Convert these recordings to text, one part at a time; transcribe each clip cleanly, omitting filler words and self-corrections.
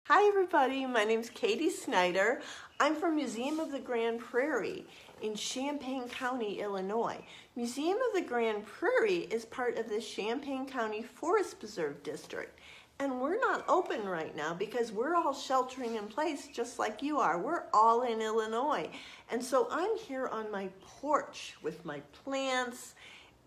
Hi everybody, my name's Katie Snyder. I'm from Museum of the Grand Prairie in Champaign County, Illinois. Museum of the Grand Prairie is part of the Champaign County Forest Preserve District. And we're not open right now because we're all sheltering in place just like you are. We're all in Illinois. And so I'm here on my porch with my plants,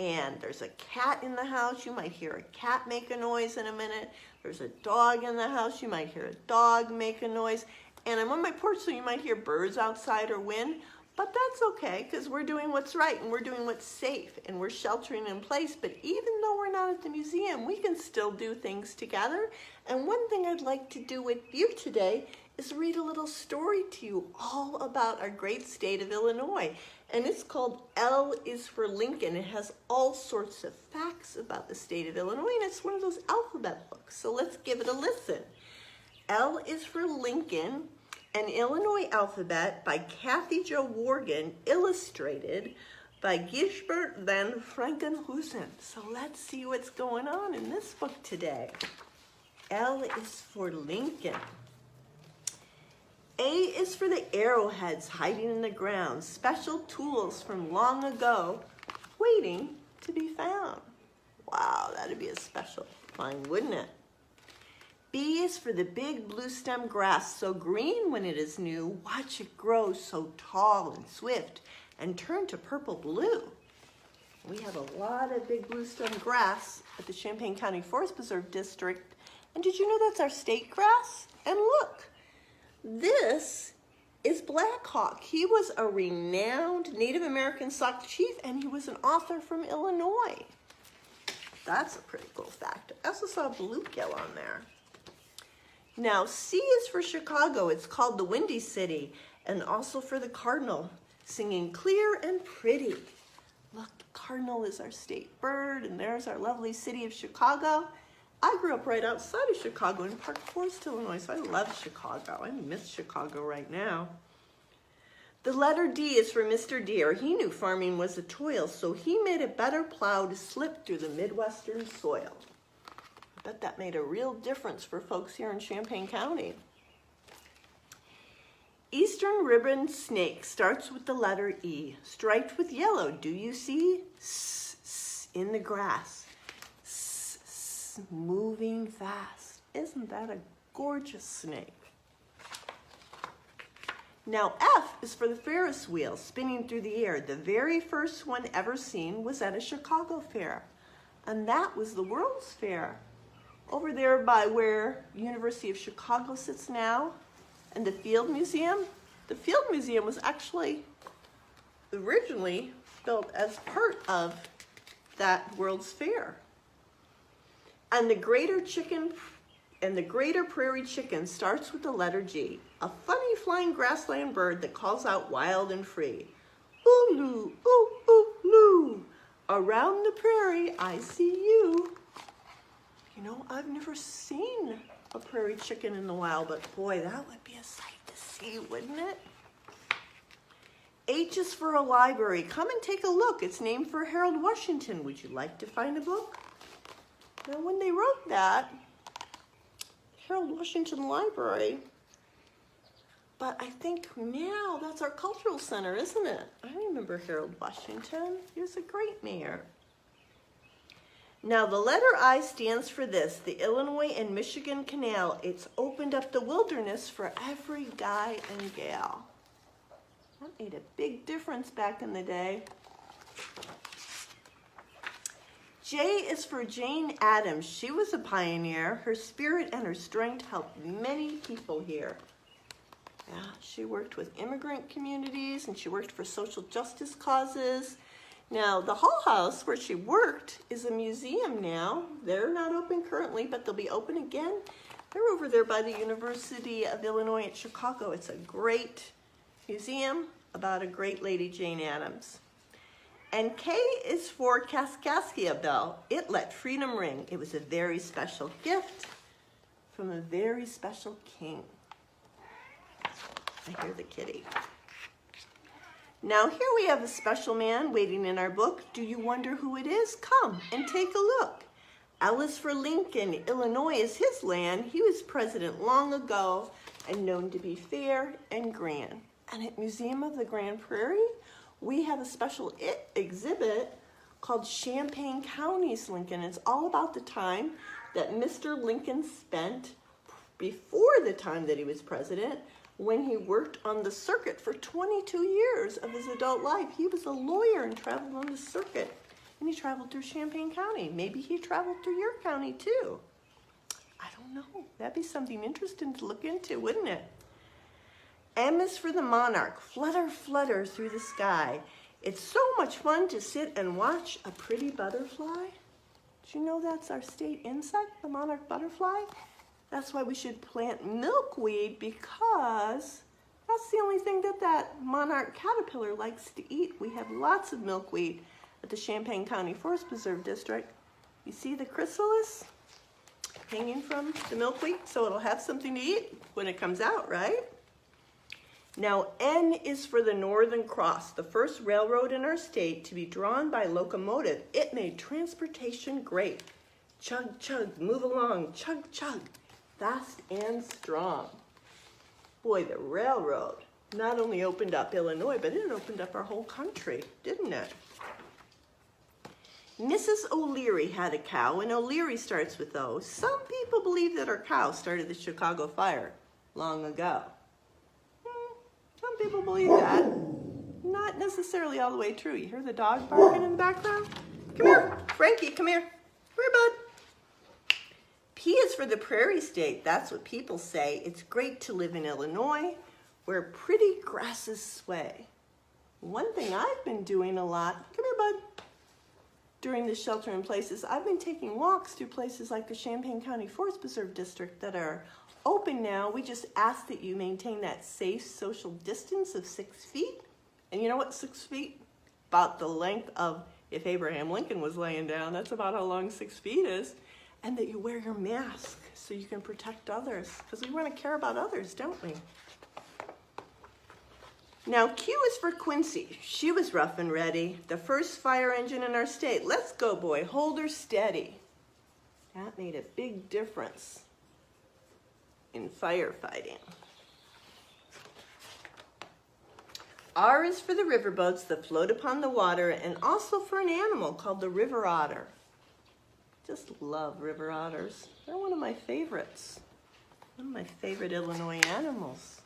and there's a cat in the house. You might hear a cat make a noise in a minute. There's a dog in the house. You might hear a dog make a noise. And I'm on my porch, so you might hear birds outside or wind. But that's okay, because we're doing what's right and we're doing what's safe and we're sheltering in place. But even though we're not at the museum, we can still do things together. And one thing I'd like to do with you today is read a little story to you all about our great state of Illinois. And it's called L is for Lincoln. It has all sorts of facts about the state of Illinois, and it's one of those alphabet books. So let's give it a listen. L is for Lincoln, an Illinois alphabet by Kathy Jo Wargin, illustrated by Gisbert van Frankenhusen. So let's see what's going on in this book today. L is for Lincoln. A is for the arrowheads hiding in the ground, special tools from long ago, waiting to be found. Wow, that'd be a special find, wouldn't it? B is for the big bluestem grass, so green when it is new, watch it grow so tall and swift and turn to purple blue. We have a lot of big bluestem grass at the Champaign County Forest Preserve District. And did you know that's our state grass? And look, this is Black Hawk. He was a renowned Native American Sauk chief, and he was an author from Illinois. That's a pretty cool fact. I also saw a bluegill on there. Now, C is for Chicago. It's called the Windy City, and also for the cardinal, singing clear and pretty. Look, the cardinal is our state bird, and there's our lovely city of Chicago. I grew up right outside of Chicago in Park Forest, Illinois, so I love Chicago. I miss Chicago right now. The letter D is for Mr. Deer. He knew farming was a toil, so he made a better plow to slip through the Midwestern soil. I bet that made a real difference for folks here in Champaign County. Eastern ribbon snake starts with the letter E, striped with yellow. Do you see? S, s, in the grass. Moving fast. Isn't that a gorgeous snake? Now F is for the Ferris Wheel, spinning through the air. The very first one ever seen was at a Chicago fair, and that was the World's Fair over there by where University of Chicago sits now, and the Field Museum. The Field Museum was actually originally built as part of that World's Fair. And the greater prairie chicken starts with the letter G, a funny flying grassland bird that calls out wild and free. Ooh-loo, ooh-ooh-loo, around the prairie I see you. You know, I've never seen a prairie chicken in the wild, but boy, that would be a sight to see, wouldn't it? H is for a library. Come and take a look. It's named for Harold Washington. Would you like to find a book? Now, when they wrote that, Harold Washington Library, but I think now that's our cultural center, isn't it? I remember Harold Washington. He was a great mayor. Now, the letter I stands for this, the Illinois and Michigan Canal. It's opened up the wilderness for every guy and gal. That made a big difference back in the day. J is for Jane Addams. She was a pioneer. Her spirit and her strength helped many people here. Yeah, she worked with immigrant communities and she worked for social justice causes. Now, the Hull House where she worked is a museum now. They're not open currently, but they'll be open again. They're over there by the University of Illinois at Chicago. It's a great museum about a great lady, Jane Addams. And K is for Kaskia Bell. It let freedom ring. It was a very special gift from a very special king. I hear the kitty. Now here we have a special man waiting in our book. Do you wonder who it is? Come and take a look. L is for Lincoln. Illinois is his land. He was president long ago and known to be fair and grand. And at Museum of the Grand Prairie, we have a special exhibit called Champaign County's Lincoln. It's all about the time that Mr. Lincoln spent before the time that he was president, when he worked on the circuit for 22 years of his adult life. He was a lawyer and traveled on the circuit. And he traveled through Champaign County. Maybe he traveled through your county too. I don't know. That'd be something interesting to look into, wouldn't it? M is for the Monarch. Flutter, flutter through the sky. It's so much fun to sit and watch a pretty butterfly. Did you know that's our state insect, the monarch butterfly? That's why we should plant milkweed, because that's the only thing that monarch caterpillar likes to eat. We have lots of milkweed at the Champaign County Forest Preserve District. You see the chrysalis hanging from the milkweed, so it'll have something to eat when it comes out, right? Now, N is for the Northern Cross, the first railroad in our state to be drawn by locomotive. It made transportation great. Chug, chug, move along, chug, chug, fast and strong. Boy, the railroad not only opened up Illinois, but it opened up our whole country, didn't it? Mrs. O'Leary had a cow, and O'Leary starts with O. Some people believe that her cow started the Chicago fire long ago. Some people believe that. Not necessarily all the way true. You hear the dog barking in the background? Come here, Frankie, come here. Come here, bud. P is for the Prairie State. That's what people say. It's great to live in Illinois, where pretty grasses sway. One thing I've been doing a lot, come here, bud, during the shelter in places, I've been taking walks through places like the Champaign County Forest Preserve District that are open now. We just ask that you maintain that safe social distance of 6 feet. And you know what 6 feet? About the length of, if Abraham Lincoln was laying down, that's about how long 6 feet is. And that you wear your mask so you can protect others, because we want to care about others, don't we? Now, Q is for Quincy. She was rough and ready, the first fire engine in our state. Let's go, boy, hold her steady. That made a big difference in firefighting. R is for the riverboats that float upon the water, and also for an animal called the river otter. Just love river otters. They're one of my favorites. One of my favorite Illinois animals.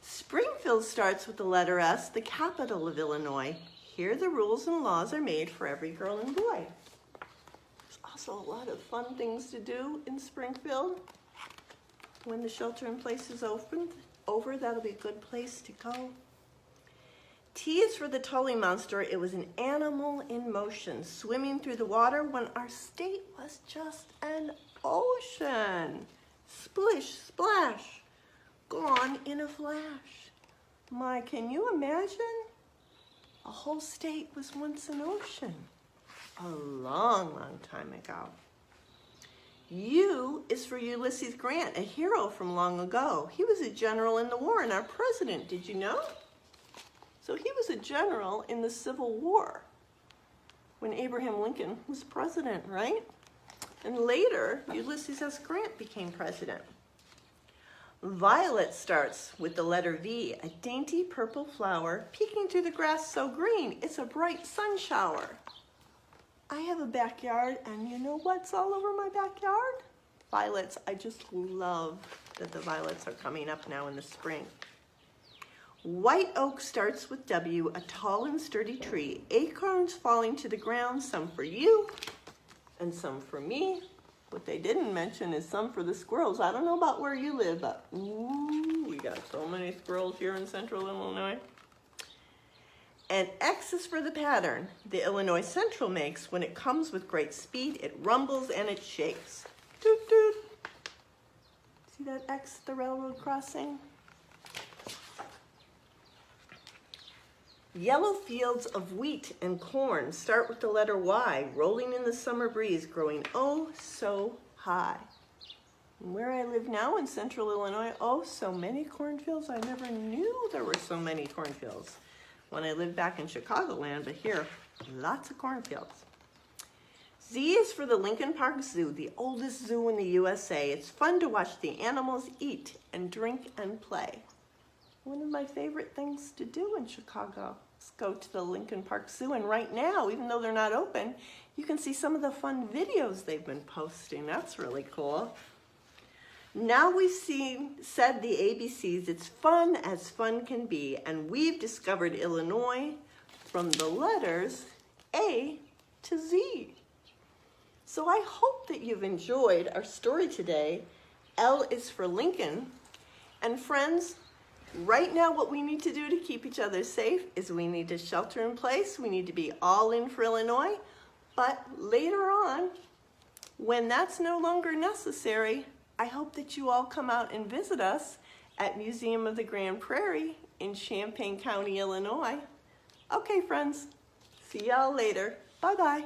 Springfield starts with the letter S, the capital of Illinois. Here the rules and laws are made for every girl and boy. There's also a lot of fun things to do in Springfield. When the shelter in place is over, that'll be a good place to go. T is for the Tully Monster. It was an animal in motion, swimming through the water when our state was just an ocean. Splish, splash, gone in a flash. My, can you imagine? A whole state was once an ocean. A long, long time ago. U is for Ulysses Grant, a hero from long ago. He was a general in the war and our president, did you know? So he was a general in the Civil War when Abraham Lincoln was president, right? And later, Ulysses S. Grant became president. Violet starts with the letter V, a dainty purple flower peeking through the grass so green, it's a bright sun shower. I have a backyard, and you know what's all over my backyard? Violets. I just love that the violets are coming up now in the spring. White oak starts with W, a tall and sturdy tree. Acorns falling to the ground, some for you and some for me. What they didn't mention is some for the squirrels. I don't know about where you live, but ooh, we got so many squirrels here in central Illinois. And X is for the pattern the Illinois Central makes. When it comes with great speed, it rumbles and it shakes. Toot toot. See that X at the railroad crossing? Yellow fields of wheat and corn start with the letter Y, rolling in the summer breeze, growing oh so high. And where I live now in central Illinois, oh, so many cornfields. I never knew there were so many cornfields when I lived back in Chicagoland, but here, lots of cornfields. Z is for the Lincoln Park Zoo, the oldest zoo in the USA. It's fun to watch the animals eat and drink and play. One of my favorite things to do in Chicago is go to the Lincoln Park Zoo. And right now, even though they're not open, you can see some of the fun videos they've been posting. That's really cool. Now we've said the ABCs. It's fun as fun can be. And we've discovered Illinois from the letters A to Z. So I hope that you've enjoyed our story today. L is for Lincoln. And friends, right now what we need to do to keep each other safe is we need to shelter in place. We need to be all in for Illinois. But later on, when that's no longer necessary, I hope that you all come out and visit us at Museum of the Grand Prairie in Champaign County, Illinois. Okay, friends, see y'all later. Bye-bye.